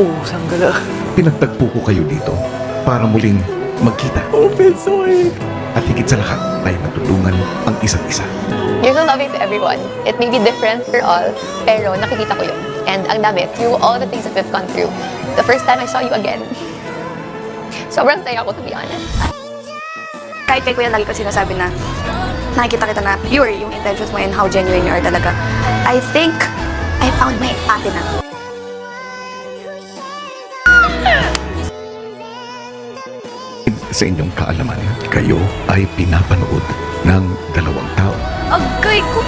Oh, sanggala. Pinagtagpo ko kayo dito para muling magkita. Oh, Pensoy. At higit sa lahat ay matulungan ang isa't isa. You're so loving to everyone. It may be different for all, pero nakikita ko yun. And ang dami, through all the things that we've gone through. The first time I saw you again, sobrang saya ko, to be honest. Kahit kay Kuya, lagi ko sinasabi na nakikita kita na pure yung intentions mo and how genuine you are talaga. I think I found my ate na. Sa inyong kaalaman, kayo ay pinapanood ng dalawang tao. Agay ko!